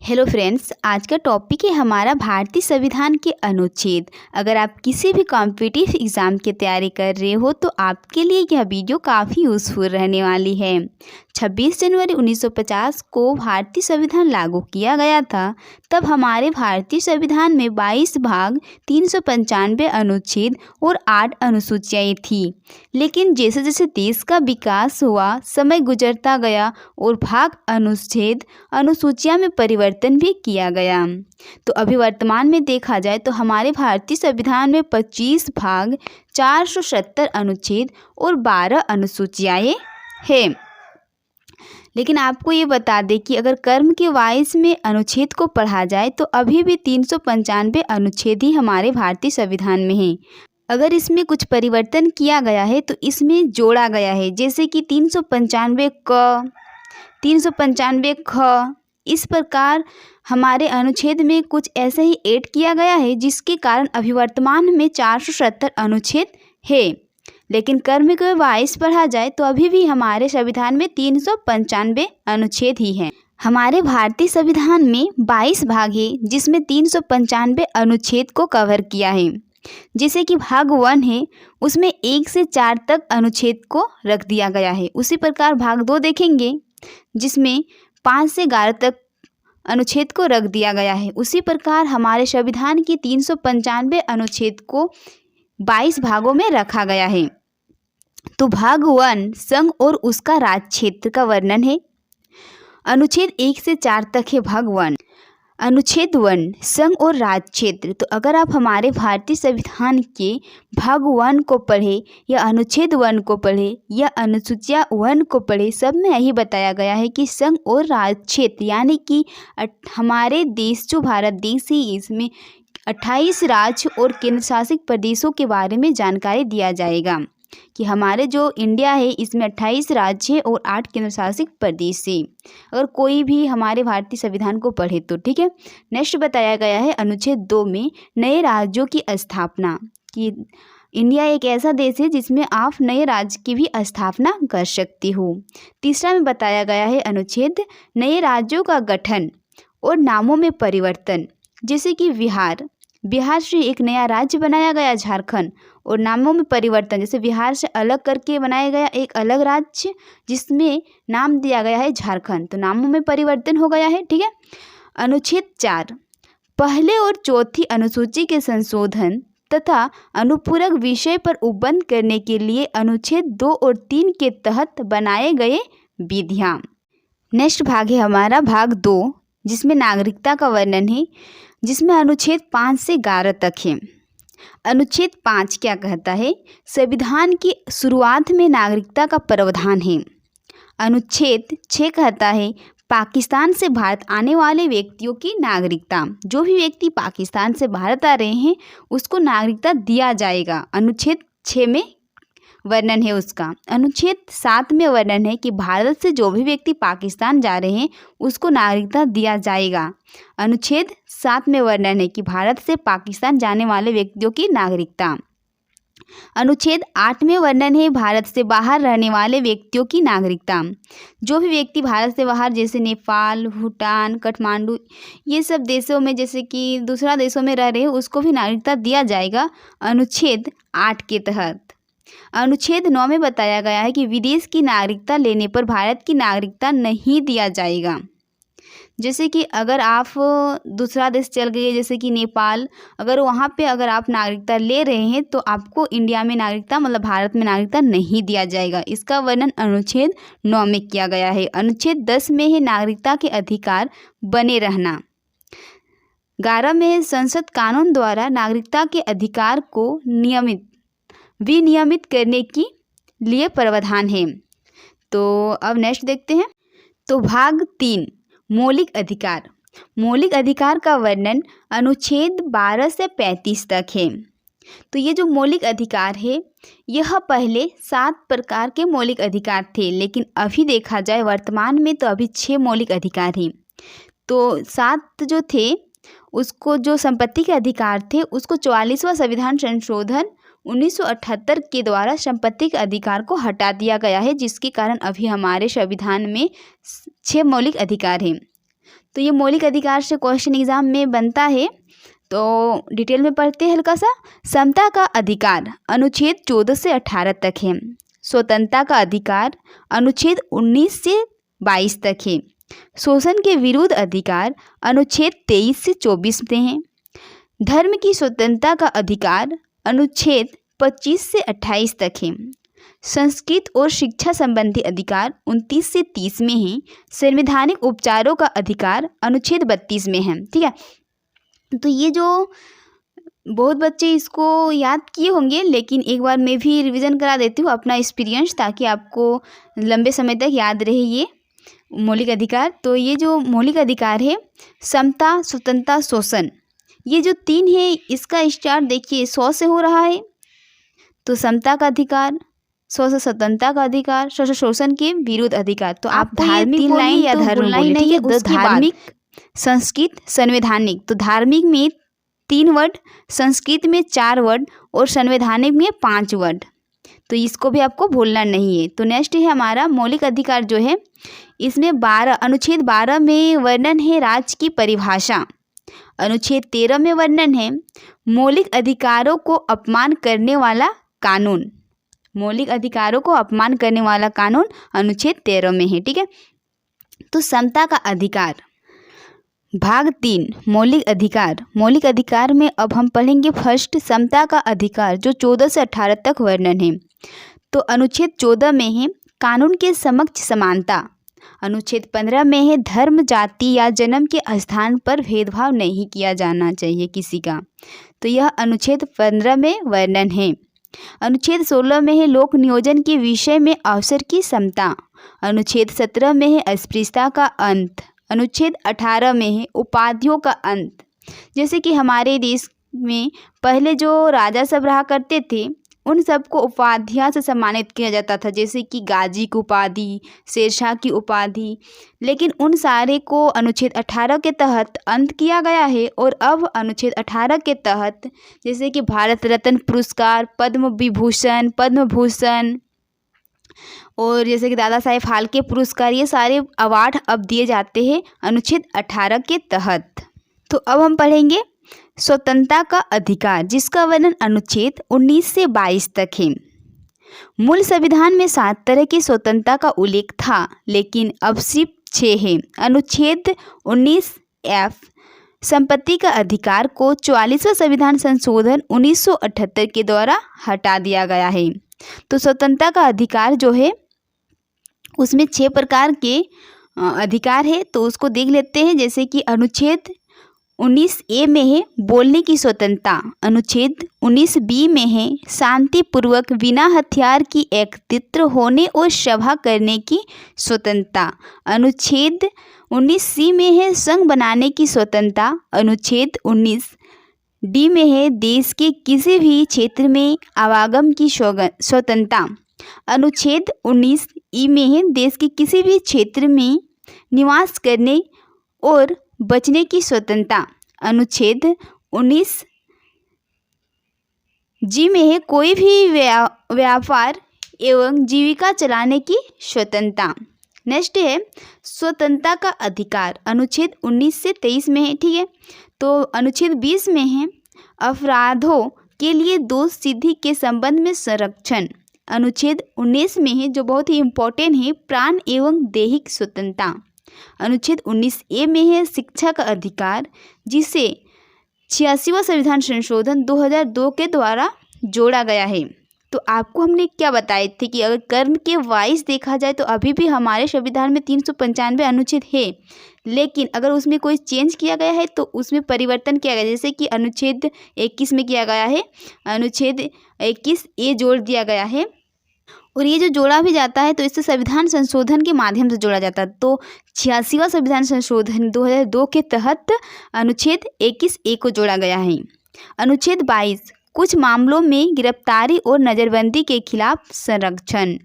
Hello friends, आज का topic है हमारा भारतीय संविधान के अनुच्छेद। अगर आप किसी भी कॉम्पिटिटिव एग्ज़ाम की तैयारी कर रहे हो तो आपके लिए यह वीडियो काफ़ी यूज़फुल रहने वाली है। 26 जनवरी 1950 को भारतीय संविधान लागू किया गया था। तब हमारे भारतीय संविधान में 22 भाग, 395 अनुच्छेद और 8 अनुसूचियाँ थी। लेकिन जैसे जैसे देश का विकास हुआ, समय गुजरता गया और भाग, अनुच्छेद, अनुसूचियाँ में परिवर्तन भी किया गया। तो अभी वर्तमान में देखा जाए तो हमारे भारतीय संविधान में 25 भाग, 470 अनुच्छेद और 12 अनुसूचियाँ हैं। लेकिन आपको ये बता दें कि अगर कर्म के वाइज में अनुच्छेद को पढ़ा जाए तो अभी भी 395 अनुच्छेद ही हमारे भारतीय संविधान में हैं। अगर इसमें कुछ परिवर्तन किया गया है तो इसमें जोड़ा गया है, जैसे कि 395 क, 395 ख। इस प्रकार हमारे अनुच्छेद में कुछ ऐसे ही ऐड किया गया है जिसके कारण अभी वर्तमान में 470 अनुच्छेद है। लेकिन कर्म के वाइज पढ़ा जाए तो अभी भी हमारे संविधान में 395 अनुच्छेद ही हैं। हमारे भारतीय संविधान में 22 भाग है जिसमें 395 अनुच्छेद को कवर किया है। जैसे कि भाग 1 है, उसमें 1 से 4 तक अनुच्छेद को रख दिया गया है। उसी प्रकार भाग 2 देखेंगे जिसमें 5 से 11 तक अनुच्छेद को रख दिया गया है। उसी प्रकार हमारे संविधान की 395 अनुच्छेद को 22 भागों में रखा गया है। तो भाग 1 संघ और उसका राज क्षेत्र का वर्णन है। अनुच्छेद 1 से 4 तक है भाग 1। अनुच्छेद 1 संघ और राज क्षेत्र। तो अगर आप हमारे भारतीय संविधान के भाग 1 को पढ़े या अनुच्छेद 1 को पढ़े या अनुसूचिया 1 को पढ़े, सब में यही बताया गया है कि संघ और राज क्षेत्र यानी कि हमारे देश जो भारत देश है इसमें 28 राज्य और केंद्र शासित प्रदेशों के बारे में जानकारी दिया जाएगा कि हमारे जो इंडिया है इसमें 28 राज्य है और 8 केंद्र शासित प्रदेश है। अगर कोई भी हमारे भारतीय संविधान को पढ़े तो ठीक है। नेक्स्ट बताया गया है अनुच्छेद 2 में नए राज्यों की स्थापना, कि इंडिया एक ऐसा देश है जिसमें आप नए राज्य की भी स्थापना कर सकते हो। तीसरा में बताया गया है अनुच्छेद नए राज्यों का गठन और नामों में परिवर्तन, जैसे कि बिहार से एक नया राज्य बनाया गया झारखंड, और नामों में परिवर्तन, जैसे बिहार से अलग करके बनाया गया एक अलग राज्य जिसमें नाम दिया गया है झारखंड, तो नामों में परिवर्तन हो गया है। ठीक है। अनुच्छेद 4 पहले और चौथी अनुसूची के संशोधन तथा अनुपूरक विषय पर उपबंध करने के लिए अनुच्छेद 2 और 3 के तहत बनाए गए विधियाँ। नेक्स्ट भाग है हमारा भाग 2 जिसमें नागरिकता का वर्णन है, जिसमें अनुच्छेद 5 से 11 तक है। अनुच्छेद 5 क्या कहता है? संविधान की शुरुआत में नागरिकता का प्रावधान है। अनुच्छेद 6 कहता है पाकिस्तान से भारत आने वाले व्यक्तियों की नागरिकता, जो भी व्यक्ति पाकिस्तान से भारत आ रहे हैं उसको नागरिकता दिया जाएगा। अनुच्छेद 6 में वर्णन है उसका। अनुच्छेद 7 में वर्णन है कि भारत से जो भी व्यक्ति पाकिस्तान जा रहे हैं उसको नागरिकता दिया जाएगा। अनुच्छेद 7 में वर्णन है कि भारत से पाकिस्तान जाने वाले व्यक्तियों की नागरिकता। अनुच्छेद 8 में वर्णन है भारत से बाहर रहने वाले व्यक्तियों की नागरिकता। जो भी व्यक्ति भारत से बाहर, जैसे नेपाल, भूटान, काठमांडू, ये सब देशों में, जैसे कि दूसरा देशों में रह रहे हैं उसको भी नागरिकता दिया जाएगा अनुच्छेद 8 के तहत। अनुच्छेद 9 में बताया गया है कि विदेश की नागरिकता लेने पर भारत की नागरिकता नहीं दिया जाएगा। जैसे कि अगर आप दूसरा देश चल गए, जैसे कि नेपाल, अगर वहाँ पे अगर आप नागरिकता ले रहे हैं तो आपको इंडिया में नागरिकता, मतलब भारत में नागरिकता नहीं दिया जाएगा। इसका वर्णन अनुच्छेद 9 में किया गया है। अनुच्छेद 10 में है नागरिकता के अधिकार बने रहना। 11 में है संसद कानून द्वारा नागरिकता के अधिकार को विनियमित करने के लिए प्रावधान है। तो अब नेक्स्ट देखते हैं। तो भाग 3 मौलिक अधिकार। मौलिक अधिकार का वर्णन अनुच्छेद 12 से 35 तक है। तो ये जो मौलिक अधिकार है यह पहले 7 प्रकार के मौलिक अधिकार थे, लेकिन अभी देखा जाए वर्तमान में तो अभी 6 मौलिक अधिकार हैं। तो 7 जो थे उसको, जो संपत्ति के अधिकार थे उसको 44वां संविधान संशोधन 1978 के द्वारा संपत्ति के अधिकार को हटा दिया गया है, जिसके कारण अभी हमारे संविधान में 6 मौलिक अधिकार हैं। तो ये मौलिक अधिकार से क्वेश्चन एग्जाम में बनता है। तो डिटेल में पढ़ते हैं हल्का सा। समता का अधिकार अनुच्छेद 14 से 18 तक है। स्वतंत्रता का अधिकार अनुच्छेद 19 से 22 तक है। शोषण के विरुद्ध अधिकार अनुच्छेद 23 से 24 में है। धर्म की स्वतंत्रता का अधिकार अनुच्छेद 25 से 28 तक है। संस्कृत और शिक्षा संबंधी अधिकार 29 से 30 में है। संवैधानिक उपचारों का अधिकार अनुच्छेद 32 में है। ठीक है, तो ये जो बहुत बच्चे इसको याद किए होंगे, लेकिन एक बार मैं भी रिवीजन करा देती हूँ अपना एक्सपीरियंस, ताकि आपको लंबे समय तक याद रहे ये मौलिक अधिकार। तो ये जो मौलिक अधिकार है, समता, स्वतंत्रता, शोषण, ये जो तीन है, इसका स्टार्ट देखिए 100 से हो रहा है। तो समता का अधिकार, 100 से स्वतंत्रता का अधिकार, 100 से शोषण के विरुद्ध अधिकार। तो आप धार्मिक 3 लाइन या धर्म लाइन नहीं है, उसके धार्मिक, संस्कृत, संवैधानिक। तो धार्मिक में 3 वर्ड, संस्कृत में 4 वर्ड और संवैधानिक में 5 वर्ड। तो इसको भी आपको भूलना नहीं है। तो नेक्स्ट है हमारा मौलिक अधिकार जो है, इसमें 12 अनुच्छेद 12 में वर्णन है राज्य की परिभाषा। अनुच्छेद 13 में वर्णन है मौलिक अधिकारों को अपमान करने वाला कानून। मौलिक अधिकारों को अपमान करने वाला कानून अनुच्छेद 13 में है। ठीक है, तो समता का अधिकार भाग 3 मौलिक अधिकार। मौलिक अधिकार में अब हम पढ़ेंगे फर्स्ट समता का अधिकार, जो 14 से 18 तक वर्णन है। तो अनुच्छेद 14 में है कानून के समक्ष समानता। अनुच्छेद 15 में है धर्म, जाति या जन्म के स्थान पर भेदभाव नहीं किया जाना चाहिए किसी का। तो यह अनुच्छेद 15 में वर्णन है। अनुच्छेद 16 में है लोक नियोजन के विषय में अवसर की समता। अनुच्छेद 17 में है अस्पृश्यता का अंत। अनुच्छेद 18 में है उपाधियों का अंत। जैसे कि हमारे देश में पहले जो राजा सब रहा करते थे, उन सबको उपाधियां से सम्मानित किया जाता था, जैसे कि गाजी की उपाधि, शेरशाह की उपाधि। लेकिन उन सारे को अनुच्छेद 18 के तहत अंत किया गया है। और अब अनुच्छेद 18 के तहत जैसे कि भारत रत्न पुरस्कार, पद्म विभूषण, पद्म भूषण और जैसे कि दादा साहेब फाल्के पुरस्कार, ये सारे अवार्ड अब दिए जाते हैं अनुच्छेद 18 के तहत। तो अब हम पढ़ेंगे स्वतंत्रता का अधिकार, जिसका वर्णन अनुच्छेद 19 से 22 तक है। मूल संविधान में 7 तरह की स्वतंत्रता का उल्लेख था, लेकिन अब सिर्फ 6 है। अनुच्छेद 19F संपत्ति का अधिकार को 44वां संविधान संशोधन 1978 के द्वारा हटा दिया गया है। तो स्वतंत्रता का अधिकार जो है, उसमें 6 प्रकार के अधिकार है। तो उसको देख लेते हैं। जैसे कि अनुच्छेद 19A में है बोलने की स्वतंत्रता। अनुच्छेद 19B में है शांतिपूर्वक बिना हथियार की एकत्रित होने और सभा करने की स्वतंत्रता। अनुच्छेद 19C में है संघ बनाने की स्वतंत्रता। अनुच्छेद 19D में है देश के किसी भी क्षेत्र में आवागमन की स्वतंत्रता। अनुच्छेद 19E में है देश के किसी भी क्षेत्र में निवास करने और बचने की स्वतंत्रता। अनुच्छेद 19G में है कोई भी व्यापार एवं जीविका चलाने की स्वतंत्रता। नेक्स्ट है स्वतंत्रता का अधिकार, अनुच्छेद 19 से 23 में है। ठीक है, तो अनुच्छेद 20 में है अपराधों के लिए दोष सिद्धि के संबंध में संरक्षण। अनुच्छेद 19 में है, जो बहुत ही इम्पोर्टेंट है, प्राण एवं दैहिक स्वतंत्रता। अनुच्छेद 19A में है शिक्षा का अधिकार, जिसे 86वां संविधान संशोधन 2002 के द्वारा जोड़ा गया है। तो आपको हमने क्या बताए थे कि अगर कर्म के वाइज देखा जाए तो अभी भी हमारे संविधान में 395 अनुच्छेद है, लेकिन अगर उसमें कोई चेंज किया गया है तो उसमें परिवर्तन किया गया। जैसे कि अनुच्छेद 21 में किया गया है, अनुच्छेद 21A जोड़ दिया गया है। और ये जो जोड़ा भी जाता है तो इससे संविधान संशोधन के माध्यम से जोड़ा जाता है। तो 86वां संविधान संशोधन 2002 के तहत अनुच्छेद 21A को जोड़ा गया है। अनुच्छेद 22 कुछ मामलों में गिरफ्तारी और नज़रबंदी के खिलाफ संरक्षण।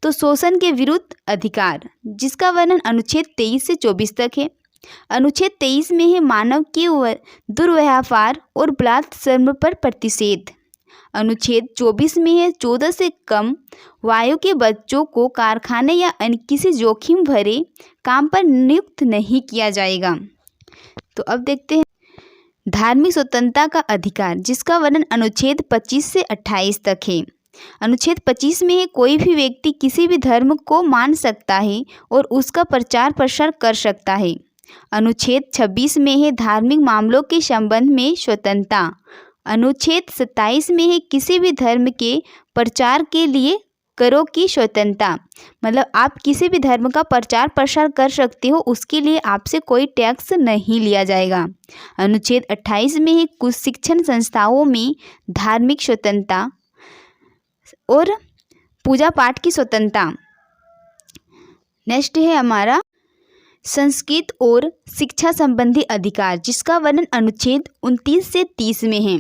तो शोषण के विरुद्ध अधिकार, जिसका वर्णन अनुच्छेद 23 से 24 तक है। अनुच्छेद 23 में है मानव के दुर्व्यवहार और बलात्कार पर प्रतिषेध। अनुच्छेद 24 में है 14 से कम वायु के बच्चों को कारखाने या अन्य किसी जोखिम भरे काम पर नियुक्त नहीं किया जाएगा। तो अब देखते हैं धार्मिक स्वतंत्रता का अधिकार, जिसका वर्णन अनुच्छेद 25 से 28 तक है। अनुच्छेद 25 में है कोई भी व्यक्ति किसी भी धर्म को मान सकता है और उसका प्रचार प्रसार कर सकता है। अनुच्छेद 26 में है धार्मिक मामलों के संबंध में स्वतंत्रता। अनुच्छेद 27 में है किसी भी धर्म के प्रचार के लिए करों की स्वतंत्रता, मतलब आप किसी भी धर्म का प्रचार प्रसार कर सकते हो, उसके लिए आपसे कोई टैक्स नहीं लिया जाएगा। अनुच्छेद 28 में है कुछ शिक्षण संस्थाओं में धार्मिक स्वतंत्रता और पूजा पाठ की स्वतंत्रता। नेक्स्ट है हमारा संस्कृत और शिक्षा संबंधी अधिकार, जिसका वर्णन अनुच्छेद 29 से 30 में है।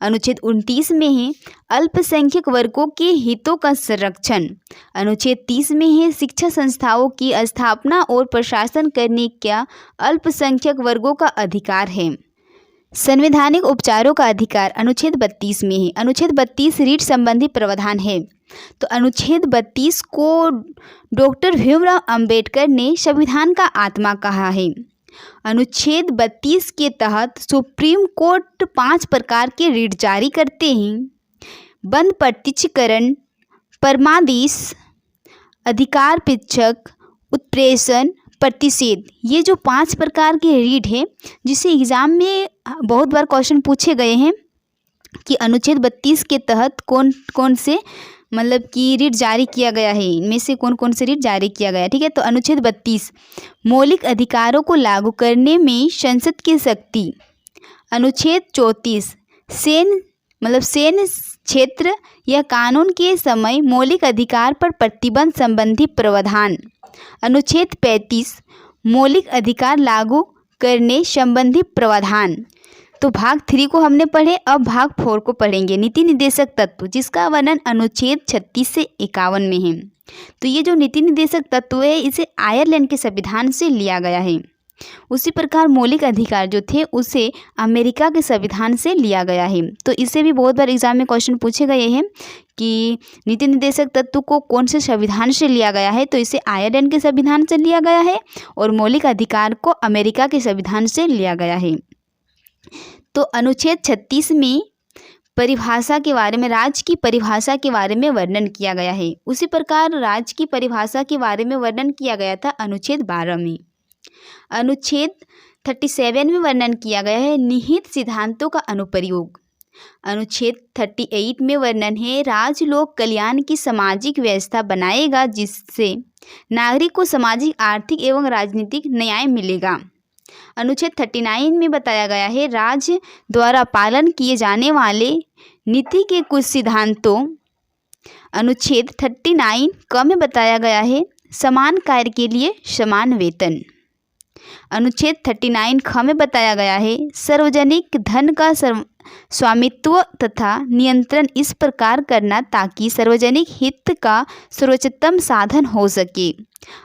अनुच्छेद 29 में है अल्पसंख्यक वर्गों के हितों का संरक्षण। अनुच्छेद 30 में है शिक्षा संस्थाओं की स्थापना और प्रशासन करने का अल्पसंख्यक वर्गों का अधिकार है। संवैधानिक उपचारों का अधिकार अनुच्छेद 32 में है। अनुच्छेद 32 रीट संबंधी प्रावधान है। तो अनुच्छेद 32 को डॉक्टर भीमराव अंबेडकर ने संविधान का आत्मा कहा है। अनुच्छेद 32 के तहत सुप्रीम कोर्ट 5 प्रकार के रीट जारी करते हैं। बंद प्रत्यक्षीकरण, परमादेश, अधिकार पृच्छक, उत्प्रेषण, प्रतिषेध, ये जो 5 प्रकार के रीट है, जिसे एग्जाम में बहुत बार क्वेश्चन पूछे गए हैं कि अनुच्छेद 32 के तहत कौन कौन से मतलब कि रीट जारी किया गया है, इनमें से कौन कौन से रीट जारी किया गया है। ठीक है, तो अनुच्छेद 32 मौलिक अधिकारों को लागू करने में संसद की शक्ति। अनुच्छेद 34 सैन्य क्षेत्र या कानून के समय मौलिक अधिकार पर प्रतिबंध संबंधी प्रावधान। अनुच्छेद 35 मौलिक अधिकार लागू करने संबंधी प्रावधान। तो भाग 3 को हमने पढ़े, अब भाग 4 को पढ़ेंगे। नीति निर्देशक तत्व, जिसका वर्णन अनुच्छेद 36 से 51 में है। तो ये जो नीति निर्देशक तत्व है, इसे आयरलैंड के संविधान से लिया गया है। उसी प्रकार मौलिक अधिकार जो थे उसे अमेरिका के संविधान से लिया गया है। तो इससे भी बहुत बार एग्जाम में क्वेश्चन पूछे गए हैं कि नीति निर्देशक तत्व को कौन से संविधान से लिया गया है। तो इसे आयरलैंड के संविधान से लिया गया है और मौलिक अधिकार को अमेरिका के संविधान से लिया गया है। तो अनुच्छेद 36 में परिभाषा के बारे में, राज्य की परिभाषा के बारे में वर्णन किया गया है। उसी प्रकार राज्य की परिभाषा के बारे में वर्णन किया गया था अनुच्छेद 12 में। अनुच्छेद 37 में वर्णन किया गया है निहित सिद्धांतों का अनुप्रयोग। अनुच्छेद 38 में वर्णन है राज्य लोक कल्याण की सामाजिक व्यवस्था बनाएगा, जिससे नागरिक को सामाजिक, आर्थिक एवं राजनीतिक न्याय मिलेगा। अनुच्छेद 39 में बताया गया है राज्य द्वारा पालन किए जाने वाले नीति के कुछ सिद्धांतों। अनुच्छेद 39 क में बताया गया है समान कार्य के लिए समान वेतन। अनुच्छेद 39 ख में बताया गया है सार्वजनिक धन का स्वामित्व तथा नियंत्रण इस प्रकार करना ताकि सार्वजनिक हित का सर्वोच्चतम साधन हो सके।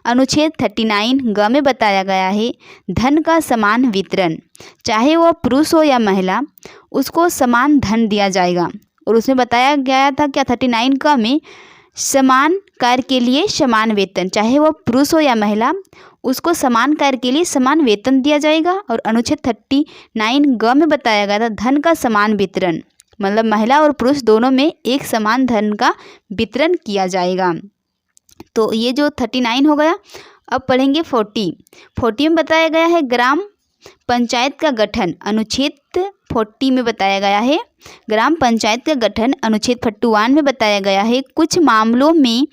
अनुच्छेद 39 ग में बताया गया है धन का समान वितरण, चाहे वह पुरुष हो या महिला, उसको समान धन दिया जाएगा। और उसमें बताया गया था क्या 39 क में समान कार्य के लिए समान वेतन, चाहे वह पुरुष हो या महिला, उसको समान कार्य के लिए समान वेतन दिया जाएगा। और अनुच्छेद 39 ग में बताया गया था धन का समान वितरण, मतलब महिला और पुरुष दोनों में एक समान धन का वितरण किया जाएगा। तो ये जो 39 हो गया। अब पढ़ेंगे 40 में बताया गया है ग्राम पंचायत का गठन। अनुच्छेद 40 में बताया गया है ग्राम पंचायत का गठन। अनुच्छेद 41 में बताया गया है कुछ मामलों में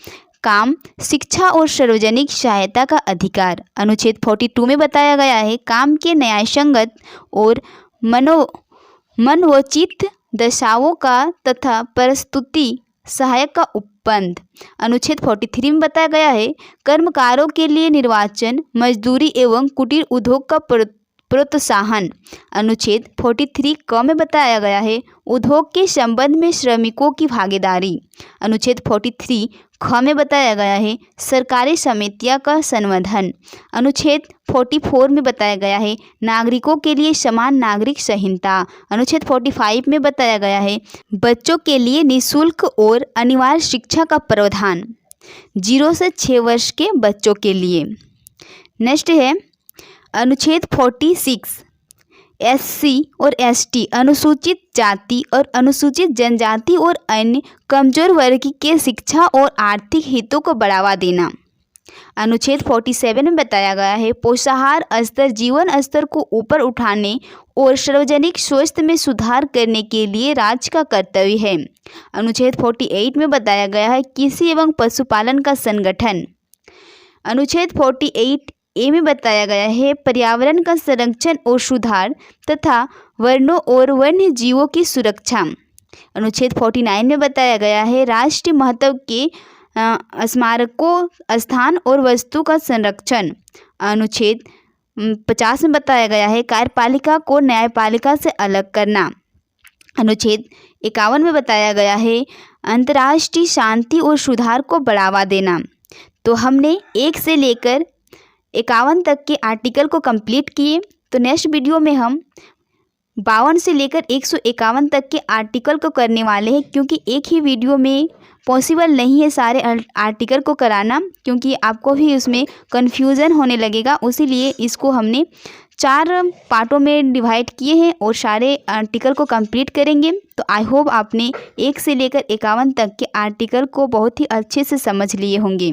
काम, शिक्षा और सार्वजनिक सहायता का अधिकार। अनुच्छेद 42 में बताया गया है काम के न्यायसंगत और मनोचित दशाओं का तथा प्रस्तुति सहायक का उपबंध। अनुच्छेद 43 में बताया गया है कर्मकारों के लिए निर्वाचन, मजदूरी एवं कुटीर उद्योग का प्रोत्साहन। अनुच्छेद 43 क में बताया गया है उद्योग के संबंध में श्रमिकों की भागीदारी। अनुच्छेद 43 ख में बताया गया है सरकारी समितियां का संवर्धन। अनुच्छेद 44 में बताया गया है नागरिकों के लिए समान नागरिक संहिता। अनुच्छेद 45 में बताया गया है बच्चों के लिए निःशुल्क और अनिवार्य शिक्षा का प्रावधान 0 से 6 वर्ष के बच्चों के लिए। नेक्स्ट है अनुच्छेद 46 SC और ST अनुसूचित जाति और अनुसूचित जनजाति और अन्य कमजोर वर्ग के शिक्षा और आर्थिक हितों को बढ़ावा देना। अनुच्छेद 47 में बताया गया है पोषाहार स्तर जीवन स्तर को ऊपर उठाने और सार्वजनिक स्वास्थ्य में सुधार करने के लिए राज्य का कर्तव्य है। अनुच्छेद 48 में बताया गया है कृषि एवं पशुपालन का संगठन। अनुच्छेद 48A में बताया गया है पर्यावरण का संरक्षण और सुधार तथा वनों और वन्य जीवों की सुरक्षा। अनुच्छेद 49 में बताया गया है राष्ट्रीय महत्व के स्मारकों स्थान और वस्तु का संरक्षण। अनुच्छेद 50 में बताया गया है कार्यपालिका को न्यायपालिका से अलग करना। अनुच्छेद 51 में बताया गया है अंतर्राष्ट्रीय शांति और सुधार को बढ़ावा देना। तो हमने 1 से लेकर 51 तक के आर्टिकल को कंप्लीट किए। तो नेक्स्ट वीडियो में हम 52 से लेकर 151 तक के आर्टिकल को करने वाले हैं, क्योंकि एक ही वीडियो में पॉसिबल नहीं है सारे आर्टिकल को कराना, क्योंकि आपको भी उसमें कन्फ्यूज़न होने लगेगा। उसीलिए इसको हमने 4 पार्टों में डिवाइड किए हैं और सारे आर्टिकल को कंप्लीट करेंगे। तो आई होप आपने 1 से लेकर 51 तक के आर्टिकल को बहुत ही अच्छे से समझ लिए होंगे।